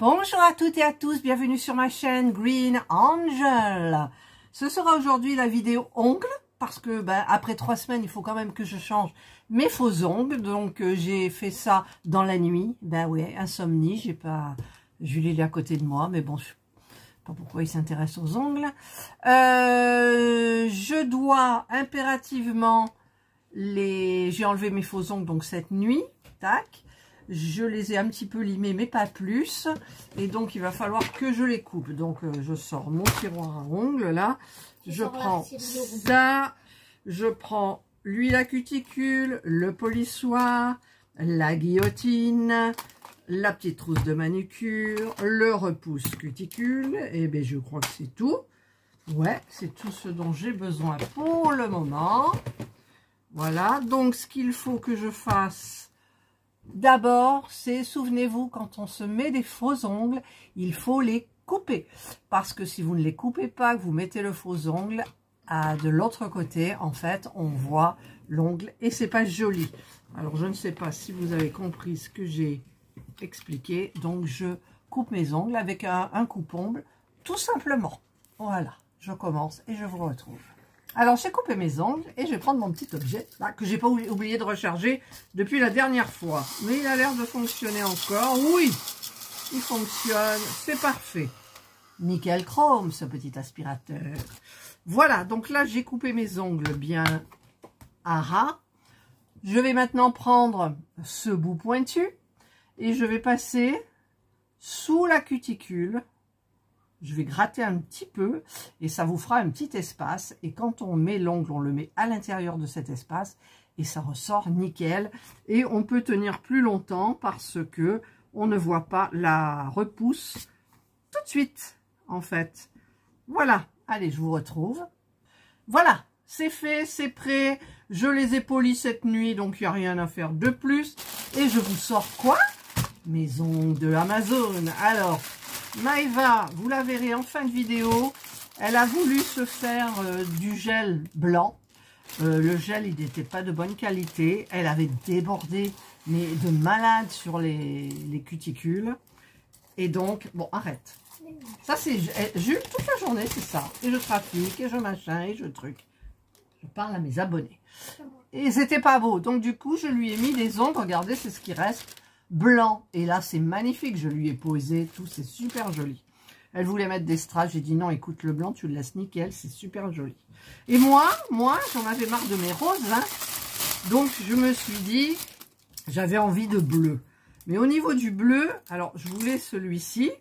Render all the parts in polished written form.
Bonjour à toutes et à tous, bienvenue sur ma chaîne Green Angel. Ce sera aujourd'hui la vidéo ongles, parce que après 3 semaines, il faut quand même que je change mes faux ongles. Donc j'ai fait ça dans la nuit. Ouais, insomnie, j'ai pas Julie est à côté de moi, mais bon, je sais pas pourquoi il s'intéresse aux ongles. Je dois impérativement j'ai enlevé mes faux ongles donc cette nuit, tac. Je les ai un petit peu limés, mais pas plus. Et donc, il va falloir que je les coupe. Donc, je sors mon tiroir à ongles, là. Je prends ça. Je prends l'huile à cuticule, le polissoir, la guillotine, la petite trousse de manucure, le repousse cuticule. Et bien, je crois que c'est tout. Ouais, c'est tout ce dont j'ai besoin pour le moment. Voilà. Donc, ce qu'il faut que je fasse... D'abord, c'est, souvenez-vous, quand on se met des faux ongles, il faut les couper. Parce que si vous ne les coupez pas, que vous mettez le faux ongle, de l'autre côté, en fait, on voit l'ongle et c'est pas joli. Alors, je ne sais pas si vous avez compris ce que j'ai expliqué. Donc, je coupe mes ongles avec un coupe-ongle, tout simplement. Voilà, je commence et je vous retrouve. Alors, j'ai coupé mes ongles et je vais prendre mon petit objet là, que j'ai pas oublié de recharger depuis la dernière fois. Mais il a l'air de fonctionner encore. Oui, il fonctionne. C'est parfait. Nickel chrome, ce petit aspirateur. Voilà, donc là, j'ai coupé mes ongles bien à ras. Je vais maintenant prendre ce bout pointu et je vais passer sous la cuticule. Je vais gratter un petit peu et ça vous fera un petit espace. Et quand on met l'ongle, on le met à l'intérieur de cet espace et ça ressort nickel. Et on peut tenir plus longtemps parce que on ne voit pas la repousse tout de suite, en fait. Voilà. Allez, je vous retrouve. Voilà, c'est fait, c'est prêt. Je les ai polis cette nuit, donc il n'y a rien à faire de plus. Et je vous sors quoi? Mes ongles de Amazon. Alors... Maëva, vous la verrez en fin de vidéo, elle a voulu se faire du gel blanc. Le gel, il n'était pas de bonne qualité. Elle avait débordé, mais de malade sur les cuticules. Et donc, bon, arrête. Ça, c'est Jules, toute la journée, c'est ça. Et je trafique, et je machin, et je truc. Je parle à mes abonnés. Et c'était pas beau. Donc, du coup, je lui ai mis des ongles. Regardez, c'est ce qui reste. Blanc, et là c'est magnifique, je lui ai posé tout, c'est super joli. Elle voulait mettre des strass, j'ai dit non, écoute, le blanc tu le laisses nickel, c'est super joli. Et moi j'en avais marre de mes roses, hein, donc je me suis dit, j'avais envie de bleu. Mais au niveau du bleu, alors je voulais celui-ci,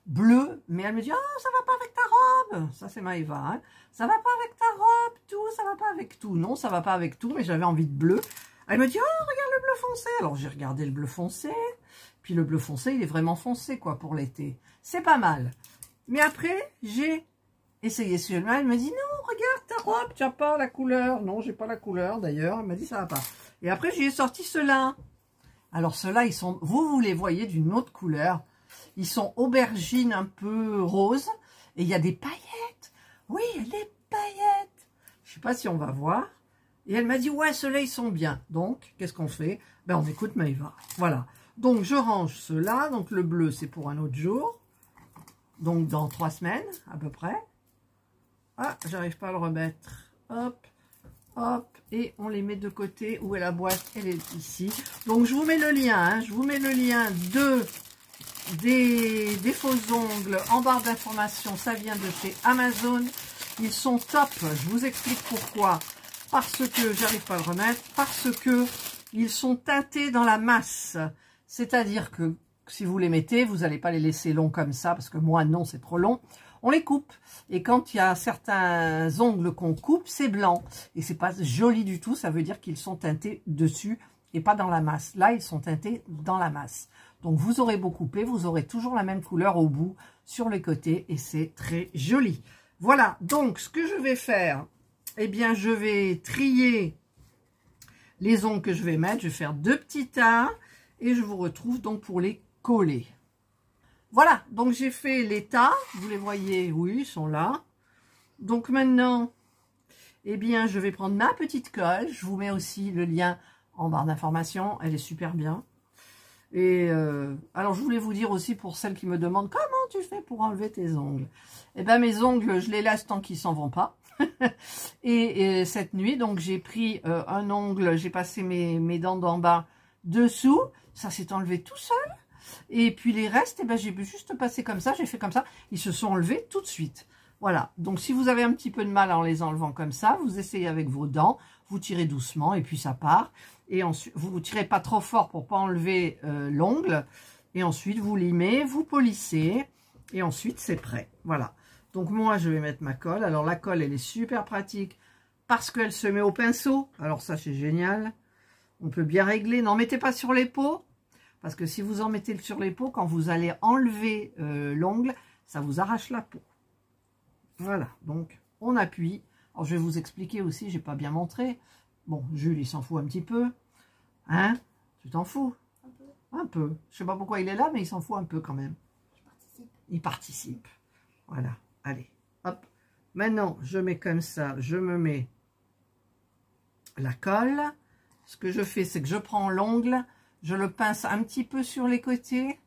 bleu, mais elle me dit, oh ça va pas avec ta robe, ça c'est Maëva, hein, ça va pas avec ta robe, tout, ça va pas avec tout. Non, ça va pas avec tout, mais j'avais envie de bleu. Elle me dit, oh, regarde le bleu foncé. Alors, j'ai regardé le bleu foncé. Puis, le bleu foncé, il est vraiment foncé, quoi, pour l'été. C'est pas mal. Mais après, j'ai essayé celui-là. Elle me dit, non, regarde ta robe, tu n'as pas la couleur. Non, j'ai pas la couleur, d'ailleurs. Elle m'a dit, ça va pas. Et après, j'ai sorti ceux-là. Alors, ceux-là, ils sont, vous les voyez d'une autre couleur. Ils sont aubergines un peu roses. Et il y a des paillettes. Oui, les paillettes. Je sais pas si on va voir. Et elle m'a dit, ouais, ceux-là, ils sont bien. Donc, qu'est-ce qu'on fait? On écoute Maëva. Voilà. Donc, je range ceux-là. Donc, le bleu, c'est pour un autre jour. Donc, dans 3 semaines, à peu près. Ah, j'arrive pas à le remettre. Hop, hop. Et on les met de côté. Où est la boîte? Elle est ici. Donc, je vous mets le lien. Hein, je vous mets le lien des faux ongles en barre d'information. Ça vient de chez Amazon. Ils sont top. Je vous explique pourquoi. Parce que, j'arrive pas à le remettre, parce que ils sont teintés dans la masse. C'est-à-dire que si vous les mettez, vous n'allez pas les laisser longs comme ça, parce que moi, non, c'est trop long. On les coupe. Et quand il y a certains ongles qu'on coupe, c'est blanc. Et c'est pas joli du tout, ça veut dire qu'ils sont teintés dessus et pas dans la masse. Là, ils sont teintés dans la masse. Donc, vous aurez beau couper, vous aurez toujours la même couleur au bout, sur les côtés, et c'est très joli. Voilà, donc, ce que je vais faire... Eh bien, je vais trier les ongles que je vais mettre. Je vais faire 2 petits tas et je vous retrouve donc pour les coller. Voilà, donc j'ai fait les tas. Vous les voyez, oui, ils sont là. Donc maintenant, eh bien, je vais prendre ma petite colle. Je vous mets aussi le lien en barre d'information. Elle est super bien. Et alors, je voulais vous dire aussi pour celles qui me demandent comment tu fais pour enlever tes ongles. Eh ben, mes ongles, je les laisse tant qu'ils s'en vont pas. et cette nuit, donc, j'ai pris un ongle, j'ai passé mes dents d'en bas dessous. Ça s'est enlevé tout seul. Et puis les restes, eh ben, j'ai juste passé comme ça, j'ai fait comme ça. Ils se sont enlevés tout de suite. Voilà. Donc, si vous avez un petit peu de mal en les enlevant comme ça, vous essayez avec vos dents, vous tirez doucement et puis ça part. Et ensuite, vous ne tirez pas trop fort pour pas enlever l'ongle. Et ensuite, vous limez, vous polissez. Et ensuite, c'est prêt. Voilà. Donc, moi, je vais mettre ma colle. Alors, la colle, elle est super pratique parce qu'elle se met au pinceau. Alors, ça, c'est génial. On peut bien régler. N'en mettez pas sur les peaux. Parce que si vous en mettez sur les peaux, quand vous allez enlever l'ongle, ça vous arrache la peau. Voilà. Donc, on appuie. Alors, je vais vous expliquer aussi. J'ai pas bien montré. Bon, Jules, il s'en fout un petit peu. Hein? Tu t'en fous? Un peu. Un peu. Je sais pas pourquoi il est là, mais il s'en fout un peu quand même. Je participe. Il participe. Voilà. Allez. Hop. Maintenant, je mets comme ça. Je me mets la colle. Ce que je fais, c'est que je prends l'ongle. Je le pince un petit peu sur les côtés.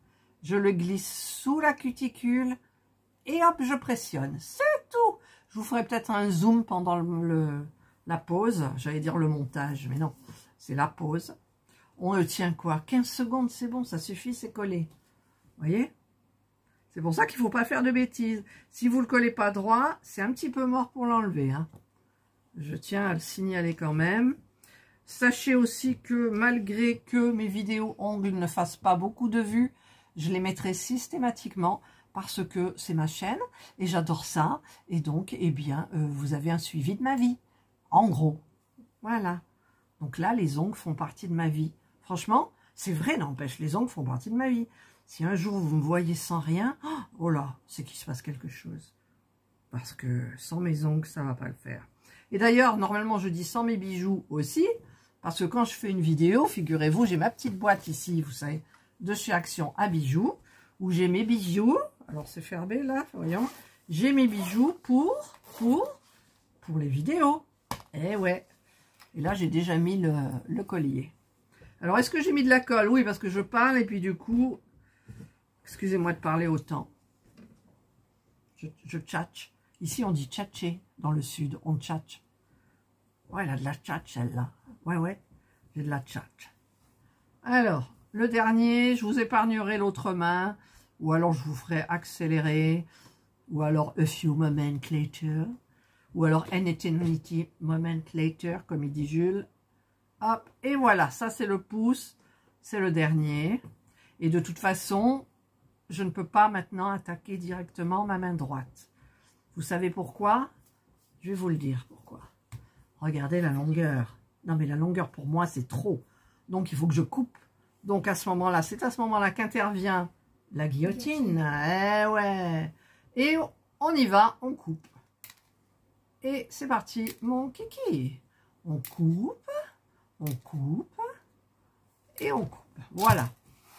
Je le glisse sous la cuticule. Et hop, je pressionne. C'est tout. Je vous ferai peut-être un zoom pendant la pause, j'allais dire le montage, mais non, c'est la pause. On le tient quoi? 15 secondes, c'est bon, ça suffit, c'est collé. Vous voyez? C'est pour ça qu'il ne faut pas faire de bêtises. Si vous ne le collez pas droit, c'est un petit peu mort pour l'enlever. Hein. Je tiens à le signaler quand même. Sachez aussi que malgré que mes vidéos ongles ne fassent pas beaucoup de vues, je les mettrai systématiquement parce que c'est ma chaîne et j'adore ça. Et donc, eh bien, vous avez un suivi de ma vie. En gros, voilà. Donc là, les ongles font partie de ma vie. Franchement, c'est vrai, n'empêche, les ongles font partie de ma vie. Si un jour vous me voyez sans rien, oh là, c'est qu'il se passe quelque chose. Parce que sans mes ongles, ça va pas le faire. Et d'ailleurs, normalement, je dis sans mes bijoux aussi, parce que quand je fais une vidéo, figurez-vous, j'ai ma petite boîte ici, vous savez, de chez Action à bijoux, où j'ai mes bijoux. Alors, c'est fermé là, voyons. J'ai mes bijoux pour les vidéos. Eh ouais. Et là, j'ai déjà mis le collier. Alors, est-ce que j'ai mis de la colle? Oui, parce que je parle et puis du coup, excusez-moi de parler autant. Je tchatche. Ici, on dit tchatcher. Dans le sud, on tchatche. Ouais, elle a de la tchatche, celle-là. Ouais, ouais, j'ai de la tchatche. Alors, le dernier, je vous épargnerai l'autre main. Ou alors, je vous ferai accélérer. Ou alors, a few moments later. Ou alors an eternity moment later, comme il dit Jules. Hop, et voilà, ça c'est le pouce, c'est le dernier. Et de toute façon, je ne peux pas maintenant attaquer directement ma main droite. Vous savez pourquoi? Je vais vous le dire pourquoi. Regardez la longueur. Non mais la longueur pour moi c'est trop. Donc il faut que je coupe. Donc à ce moment-là, c'est à ce moment-là qu'intervient la guillotine. Eh ouais. Et on y va, on coupe. Et c'est parti, mon kiki. On coupe et on coupe. Voilà.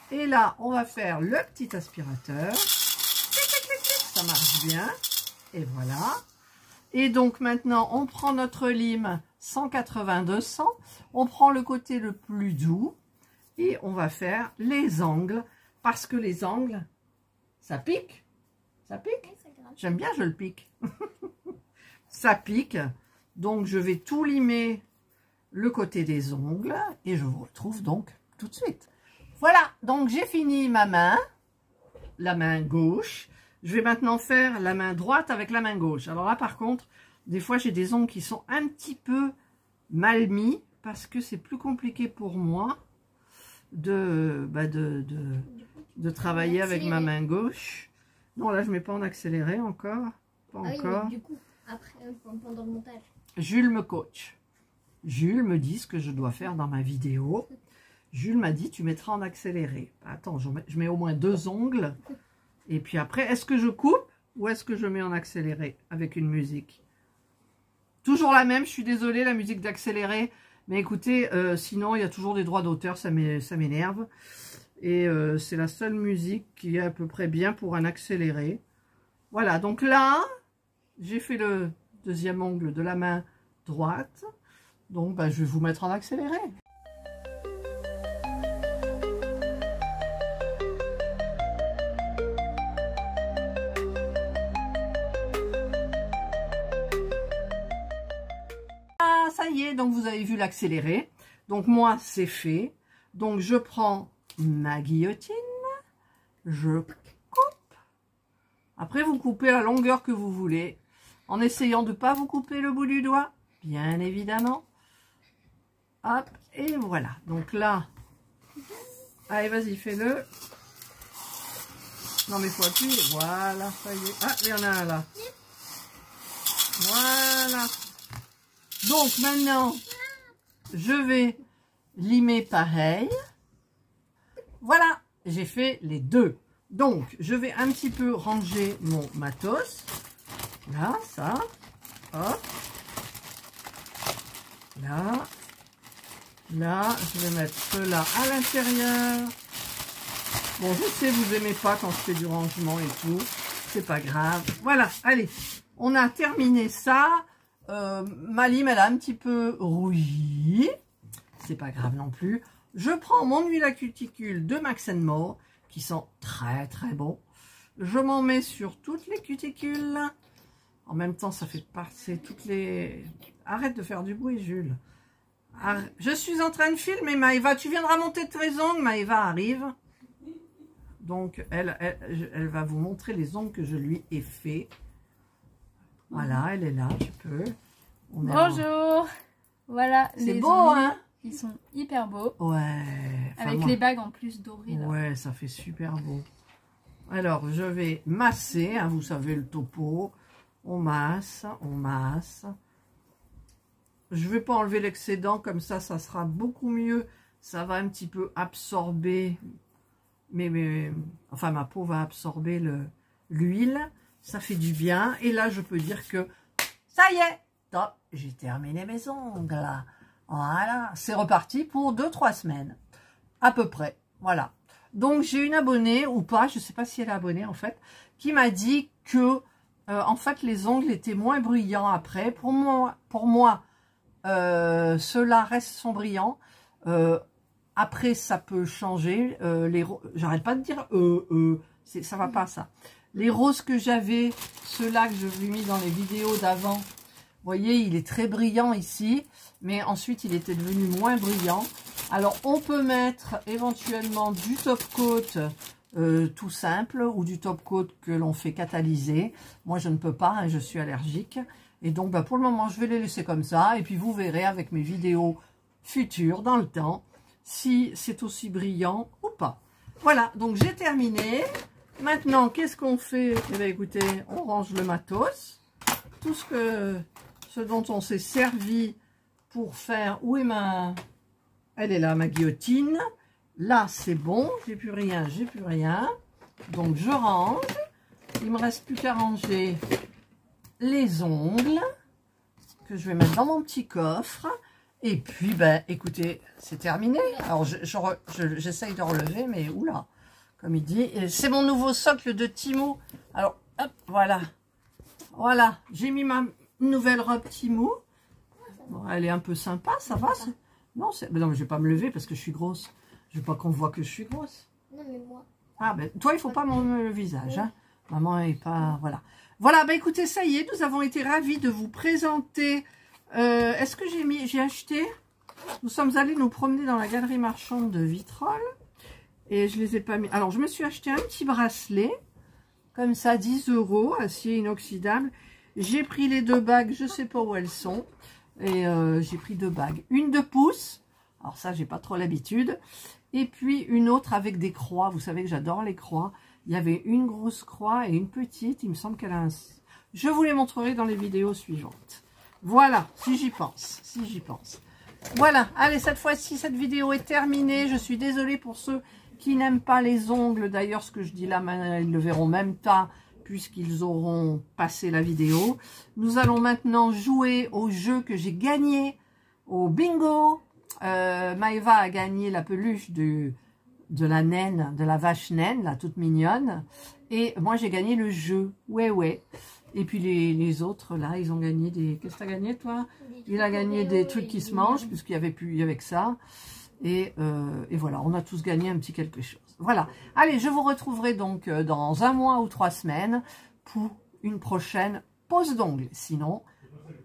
Et là, on va faire le petit aspirateur. Ça marche bien. Et voilà. Et donc maintenant, on prend notre lime 180-200. On prend le côté le plus doux. Et on va faire les angles. Parce que les angles, ça pique. Ça pique? J'aime bien, je le pique. Ça pique, donc je vais tout limer le côté des ongles et je vous retrouve donc tout de suite. Voilà, donc j'ai fini ma main, la main gauche. Je vais maintenant faire la main droite avec la main gauche. Alors là par contre, des fois j'ai des ongles qui sont un petit peu mal mis parce que c'est plus compliqué pour moi de travailler avec ma main gauche. Non, là je ne mets pas en accéléré encore, pas encore. Oui, du coup. Après, pendant le montage. Jules me coach. Jules me dit ce que je dois faire dans ma vidéo. Jules m'a dit, tu mettras en accéléré. Attends, je mets au moins 2 ongles. Et puis après, est-ce que je coupe ou est-ce que je mets en accéléré avec une musique? Toujours la même, je suis désolée, la musique d'accéléré. Mais écoutez, sinon, il y a toujours des droits d'auteur, ça m'énerve. Et c'est la seule musique qui est à peu près bien pour un accéléré. Voilà, donc là... J'ai fait le deuxième ongle de la main droite. Donc, je vais vous mettre en accéléré. y est, donc vous avez vu l'accéléré. Donc moi, c'est fait. Donc je prends ma guillotine, je coupe. Après, vous coupez la longueur que vous voulez, en essayant de ne pas vous couper le bout du doigt, bien évidemment. Hop, et voilà. Donc là, allez, vas-y, fais-le. Non, mais il faut appuyer. Voilà, ça y est. Ah, il y en a un là. Voilà. Donc maintenant, je vais limer pareil. Voilà, j'ai fait les deux. Donc, je vais un petit peu ranger mon matos. Là, ça. Hop. Là. Là, je vais mettre cela à l'intérieur. Bon, je sais, vous n'aimez pas quand je fais du rangement et tout. C'est pas grave. Voilà, allez. On a terminé ça. Ma lime, elle a un petit peu rouilli. C'est pas grave non plus. Je prends mon huile à cuticule de Max & More, qui sont très très bons. Je m'en mets sur toutes les cuticules. En même temps, ça fait passer toutes les... Arrête de faire du bruit, Jules. Je suis en train de filmer, Maëva. Tu viendras monter tes ongles. Maëva arrive. Donc, elle va vous montrer les ongles que je lui ai fait. Voilà, elle est là, tu peux. Bonjour. Voilà, c'est beau, hein? Ils sont hyper beaux. Ouais. Avec les bagues en plus dorées. Là. Ouais, ça fait super beau. Alors, je vais masser, hein, vous savez le topo. On masse, on masse. Je ne vais pas enlever l'excédent, comme ça sera beaucoup mieux. Ça va un petit peu absorber, enfin ma peau va absorber l'huile. Ça fait du bien. Et là, je peux dire que ça y est, top, j'ai terminé mes ongles. Voilà, c'est reparti pour 2-3 semaines, à peu près. Voilà. Donc, j'ai une abonnée, ou pas, je ne sais pas si elle est abonnée en fait, qui m'a dit que, en fait, les ongles étaient moins brillants après. Pour moi, ceux-là sont brillants. Après, ça peut changer. J'arrête pas de dire ça va pas ça. Les roses que j'avais, ceux-là que je vous ai mis dans les vidéos d'avant, vous voyez, il est très brillant ici, mais ensuite il était devenu moins brillant. Alors on peut mettre éventuellement du top coat tout simple ou du top coat que l'on fait catalyser. Moi je ne peux pas, hein, je suis allergique. Et donc pour le moment je vais les laisser comme ça. Et puis vous verrez avec mes vidéos futures dans le temps si c'est aussi brillant ou pas. Voilà, donc j'ai terminé. Maintenant, qu'est-ce qu'on fait? Eh bien, écoutez, on range le matos. Tout ce dont on s'est servi pour faire... Où est ma... Elle est là, ma guillotine. Là, c'est bon. J'ai plus rien, j'ai plus rien. Donc, je range. Il me reste plus qu'à ranger les ongles que je vais mettre dans mon petit coffre. Et puis, ben, écoutez, c'est terminé. Alors, j'essaye de relever, mais oula, comme il dit. C'est mon nouveau socle de Timo. Alors, hop, voilà. Voilà, j'ai mis ma nouvelle robe Timo. Bon, elle est un peu sympa, ça va? Non, mais non, mais je vais pas me lever parce que je suis grosse. Je veux pas qu'on voit que je suis grosse. Non, mais moi. Ah, ben, toi, il faut pas me le visage, hein. Maman est pas... Voilà. Voilà, ben, écoutez, ça y est, nous avons été ravis de vous présenter... Est-ce que j'ai acheté? Nous sommes allés nous promener dans la galerie marchande de Vitrolles et je les ai pas mis. Alors je me suis acheté un petit bracelet comme ça, 10 €, acier inoxydable. J'ai pris les 2 bagues, je sais pas où elles sont, et j'ai pris 2 bagues, une de pouce. Alors ça, j'ai pas trop l'habitude, et puis une autre avec des croix. Vous savez que j'adore les croix. Il y avait une grosse croix et une petite. Il me semble qu'elle a un... Je vous les montrerai dans les vidéos suivantes. Voilà, si j'y pense, si j'y pense. Voilà, allez, cette fois-ci, cette vidéo est terminée. Je suis désolée pour ceux qui n'aiment pas les ongles. D'ailleurs, ce que je dis là, ils le verront même pas, puisqu'ils auront passé la vidéo. Nous allons maintenant jouer au jeu que j'ai gagné au bingo. Maëva a gagné la peluche de la naine, de la vache naine, là, toute mignonne. Et moi, j'ai gagné le jeu. Ouais, ouais. Et puis les autres, là, ils ont gagné des... Qu'est-ce que tu as gagné, toi? Il a gagné des trucs qui se mangent, puisqu'il n'y avait plus avec ça. Et voilà, on a tous gagné un petit quelque chose. Voilà. Allez, je vous retrouverai donc dans 1 mois ou 3 semaines pour une prochaine pose d'ongles. Sinon,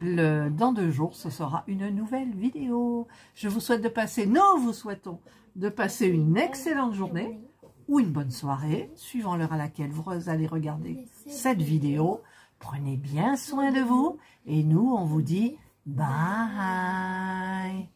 dans 2 jours, ce sera une nouvelle vidéo. Je vous souhaite de passer, nous vous souhaitons de passer une excellente journée ou une bonne soirée, suivant l'heure à laquelle vous allez regarder cette vidéo. Prenez bien soin de vous et nous, on vous dit bye.